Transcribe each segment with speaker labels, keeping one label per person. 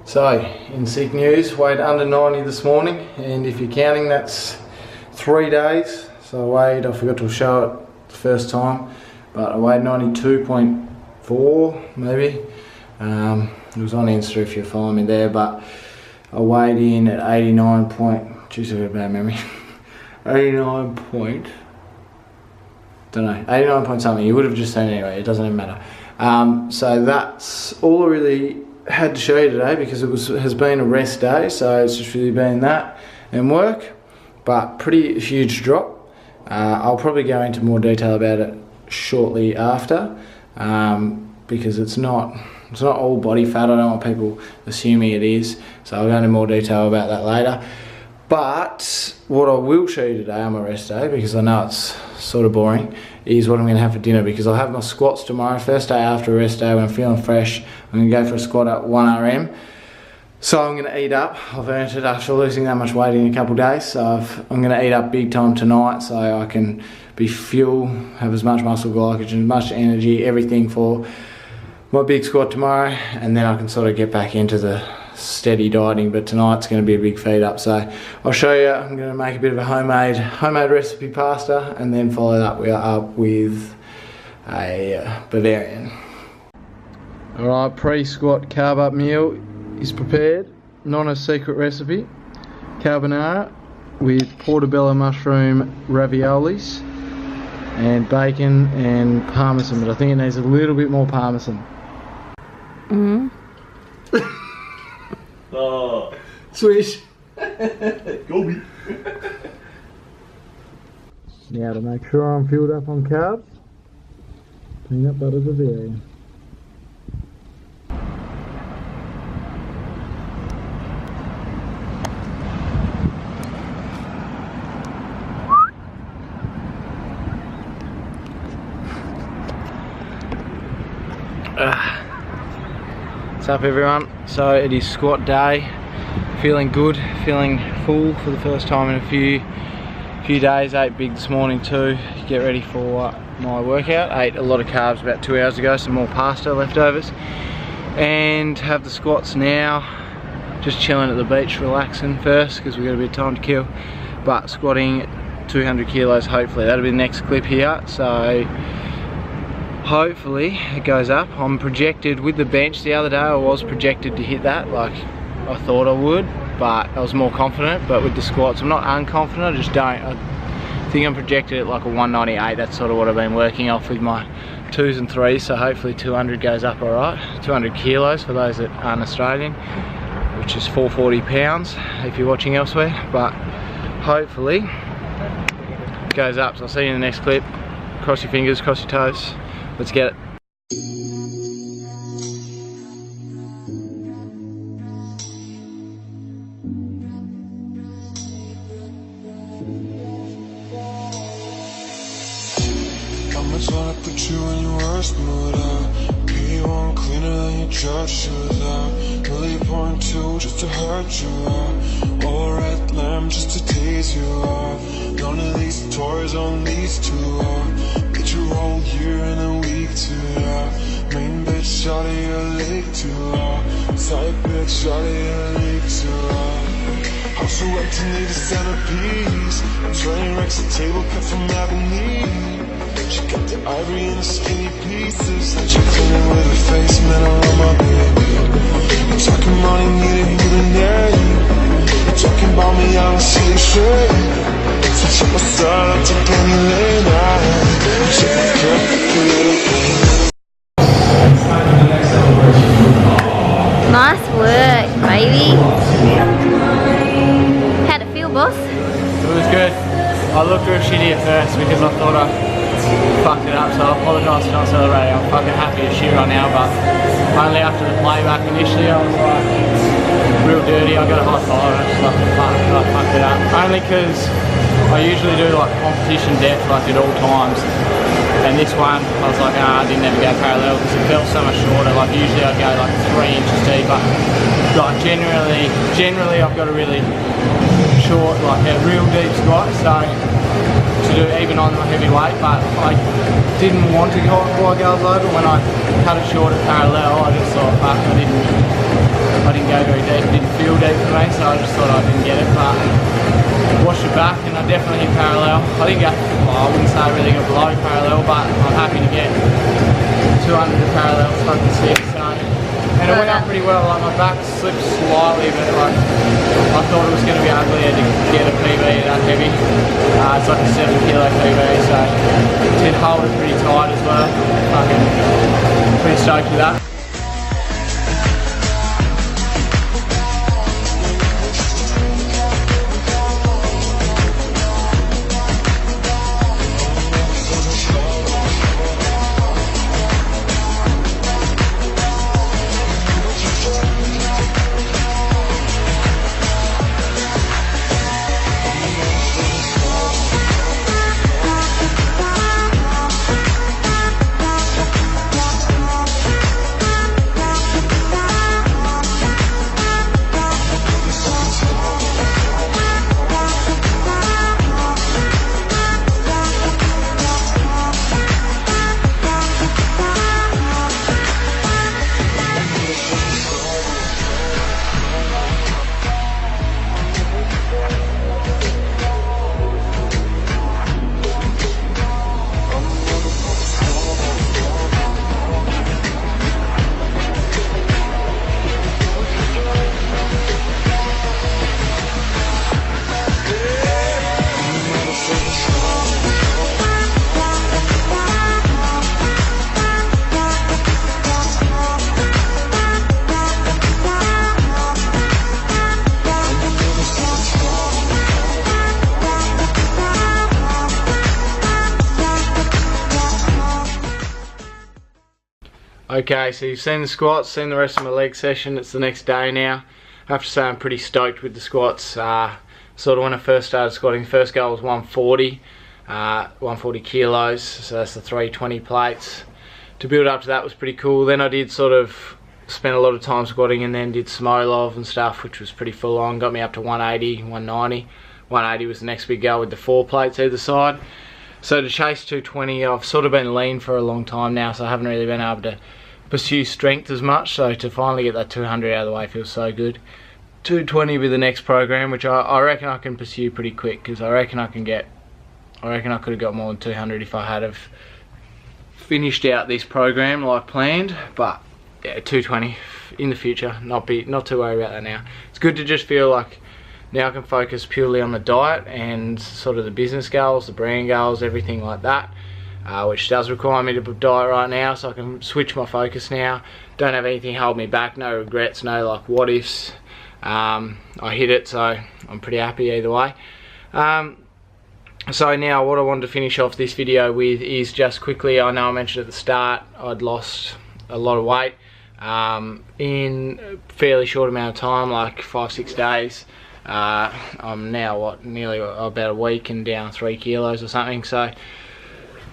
Speaker 1: So, in sick news, weighed under 90 this morning, and if you're counting, that's 3 days. So I forgot to show it the first time, but I weighed 92.4 maybe. It was on Insta if you're following me there, but I weighed in at 89 point, geez, I've got a bad memory. 89 point something, you would have just seen it anyway, it doesn't even matter. So that's all I really had to show you today, because it has been a rest day, so it's just really been that and work, but pretty huge drop. I'll probably go into more detail about it shortly after, because it's not all body fat. I don't want people assuming it is, so I'll go into more detail about that later. But what I will show you today on my rest day, because I know it's sort of boring, is what I'm going to have for dinner, because I'll have my squats tomorrow, first day after a rest day when I'm feeling fresh. I'm going to go for a squat at 1 RM. So I'm going to eat up. I've earned it after losing that much weight in a couple of days, so I'm going to eat up big time tonight so I can be fuel, have as much muscle glycogen, as much energy, everything for my big squat tomorrow, and then I can sort of get back into the steady dieting. But tonight's going to be a big feed up, so I'll show you. I'm going to make a bit of a homemade recipe pasta, and then follow that up with a Bavarian. Alright, pre-squat carb up meal is prepared. Not a secret recipe. Carbonara with portobello mushroom raviolis and bacon and parmesan, but I think it needs a little bit more parmesan.
Speaker 2: Oh,
Speaker 1: Swish.
Speaker 2: Gobi.
Speaker 1: Now to make sure I'm filled up on carbs, peanut butter Bavarian. What's up everyone? So it is squat day, feeling good, feeling full for the first time in a few days. Ate big this morning too, get ready for my workout. Ate a lot of carbs about 2 hours ago, some more pasta leftovers, and have the squats now. Just chilling at the beach, relaxing first because we've got a bit of time to kill, but squatting 200 kilos hopefully. That'll be the next clip here, so hopefully it goes up. I'm projected with the bench. The other day I was projected to hit that, like I thought I would, but I was more confident. But with the squats, I'm not unconfident, I just don't. I think I'm projected at like a 198. That's sort of what I've been working off with my 2s and 3s, so hopefully 200 goes up alright. 200 kilos for those that aren't Australian, which is 440 pounds if you're watching elsewhere, but hopefully it goes up. So I'll see you in the next clip. Cross your fingers, cross your toes. Let's get it.
Speaker 3: How much wanna put you in your worst mood out? P1 cleaner than your church shoes out. Really point two just to hurt you out. All red lamb just to tease you out. None of these toys on these two out. Get your whole year in a week too out. Main bitch out of your league too out. Side bitch out of your league too out. House so empty, need a centerpiece. Train wrecks a table cut from ebony. She got the ivory in the skinny pieces. That you cleaning with her face, man, I love my baby. I'm talking money, needed you to name. You're talking about me, I don't see the shade. Switch up my style up to Penny Lane. Check my cup,
Speaker 4: Nice work, baby. How'd it feel, boss?
Speaker 1: It was good. I looked real shitty at first because I thought I fucked it up, so I apologise for not celebrating. I'm fucking happy as shit right now, but only after the playback initially I was like real dirty. I got a high five and I just like fuck, I fucked it up. Only because I usually do like competition depth like at all times, and this one I was like, I didn't ever go parallel because it felt so much shorter. Like usually I'd go like 3 inches deeper. Like generally I've got a really short, like a real deep squat, so to do even on my heavy weight, but I didn't want to go on quad girls over. When I cut it short at parallel, I just thought, fuck, I didn't go very deep for me, so I just thought I didn't get it, but washed it back and I definitely hit parallel. I think I wouldn't say I really got below parallel, but I'm happy to get 200 to parallel, fucking sick. So, and it went up pretty well. Like my back slipped slightly, but like I thought it was going to be ugly to get a PB that heavy. It's like a 7 kilo PB, so it did hold it pretty tight as well. Fucking pretty stoked with that. Okay, so you've seen the squats, seen the rest of my leg session. It's the next day now. I have to say I'm pretty stoked with the squats. Sort of when I first started squatting, first goal was 140, 140 kilos, so that's the 320 plates. To build up to that was pretty cool. Then I did sort of spend a lot of time squatting and then did Smolov and stuff, which was pretty full on. Got me up to 180, 190. 180 was the next big goal with the 4 plates either side. So to chase 220, I've sort of been lean for a long time now, so I haven't really been able to pursue strength as much. So to finally get that 200 out of the way feels so good. 220 with the next program, which I reckon I can pursue pretty quick, because I reckon I could have got more than 200 if I had have finished out this program like planned. But yeah, 220 in the future, not too worried about that now. It's good to just feel like now I can focus purely on the diet and sort of the business goals, the brand goals, everything like that, which does require me to diet right now, so I can switch my focus now. Don't have anything hold me back, no regrets, no like what ifs. I hit it, so I'm pretty happy either way. So now what I wanted to finish off this video with is just quickly, I know I mentioned at the start I'd lost a lot of weight in a fairly short amount of time, like 5-6 days. I'm now nearly about a week and down 3 kilos or something, so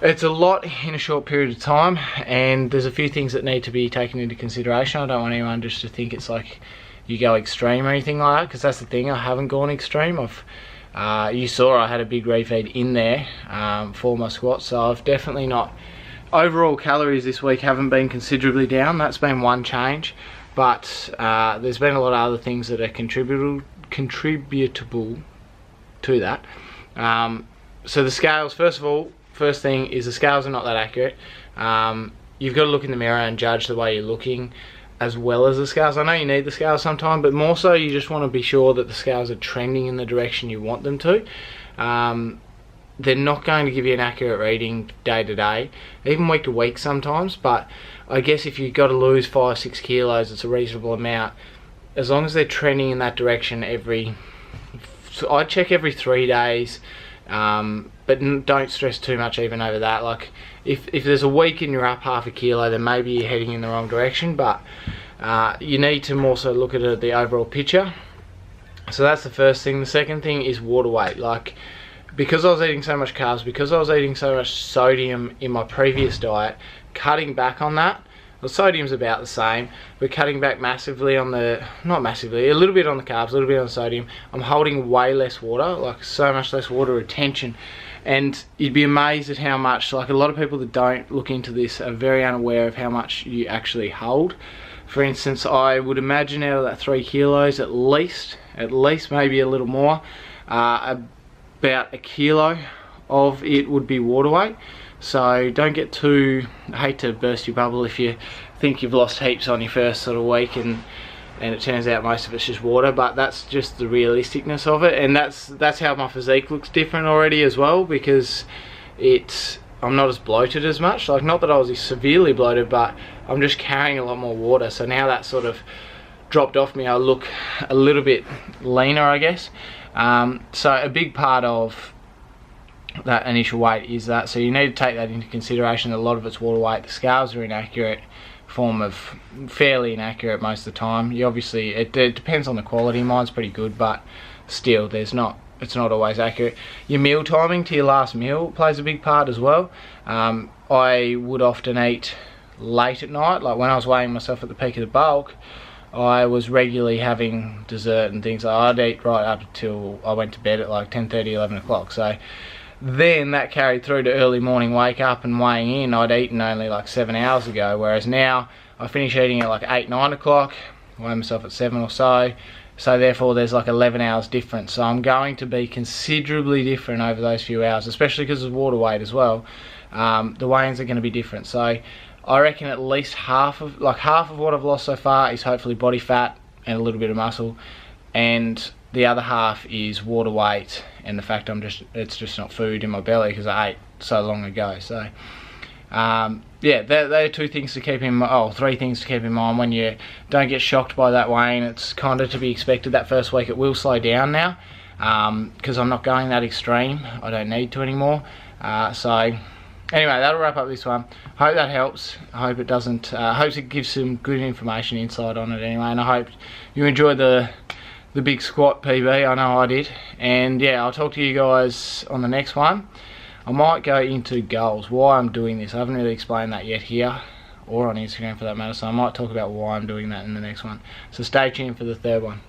Speaker 1: it's a lot in a short period of time, and there's a few things that need to be taken into consideration. I don't want anyone just to think it's like you go extreme or anything like that, because that's the thing, I haven't gone extreme. You saw I had a big refeed in there for my squats, so I've definitely not. Overall calories this week haven't been considerably down. That's been one change, but there's been a lot of other things that are contributable to that. So the scales, first thing is the scales are not that accurate. You've got to look in the mirror and judge the way you're looking as well as the scales. I know you need the scales sometimes, but more so you just want to be sure that the scales are trending in the direction you want them to. They're not going to give you an accurate reading day to day, even week to week sometimes, but I guess if you've got to lose 5-6 kilos, it's a reasonable amount. As long as they're trending in that direction I check every 3 days, but don't stress too much even over that. Like if there's a week and you're up half a kilo, then maybe you're heading in the wrong direction, but you need to more so look at the overall picture. So that's the first thing. The second thing is water weight. Like, because I was eating so much carbs, because I was eating so much sodium in my previous diet, cutting back on that, well, sodium's about the same, but cutting back massively on not massively, a little bit on the carbs, a little bit on sodium, I'm holding way less water, like so much less water retention. And you'd be amazed at how much, like a lot of people that don't look into this are very unaware of how much you actually hold For instance, I would imagine out of that 3 kilos at least maybe a little more, about 1 kilo of it would be water weight. So don't get too, I hate to burst your bubble if you think you've lost heaps on your first sort of week and it turns out most of it's just water, but that's just the realisticness of it. And that's how my physique looks different already as well, because I'm not as bloated as much. Like, not that I was severely bloated, but I'm just carrying a lot more water, so now that sort of dropped off me. I look a little bit leaner, I guess. So a big part of that initial weight is that, so you need to take that into consideration. A lot of it's water weight. The scales are inaccurate, fairly inaccurate most of the time. You obviously, it depends on the quality. Mine's pretty good, but still it's not always accurate. Your meal timing to your last meal plays a big part as well. I would often eat late at night. Like when I was weighing myself at the peak of the bulk, I was regularly having dessert and things. I'd eat right up until I went to bed at like 10:30, 11 o'clock. So then that carried through to early morning wake up and weighing in. I'd eaten only like 7 hours ago, whereas now I finish eating at like 8, 9 o'clock, weigh myself at 7 or so. So therefore there's like 11 hours difference. So I'm going to be considerably different over those few hours, especially because of water weight as well. The weigh-ins are going to be different. So I reckon at least half of what I've lost so far is hopefully body fat and a little bit of muscle, and the other half is water weight and the fact it's just not food in my belly because I ate so long ago. So yeah, they're 2 things to keep in mind, 3 things to keep in mind when you don't get shocked by that weighing. It's kind of to be expected that first week. It will slow down now because I'm not going that extreme. I don't need to anymore. So anyway, that'll wrap up this one. Hope that helps. I hope it doesn't. Hope it gives some good information insight on it anyway, and I hope you enjoy the big squat PB. I know I did. And yeah, I'll talk to you guys on the next one. I might go into goals, why I'm doing this. I haven't really explained that yet here, or on Instagram for that matter, so I might talk about why I'm doing that in the next one. So stay tuned for the 3rd one.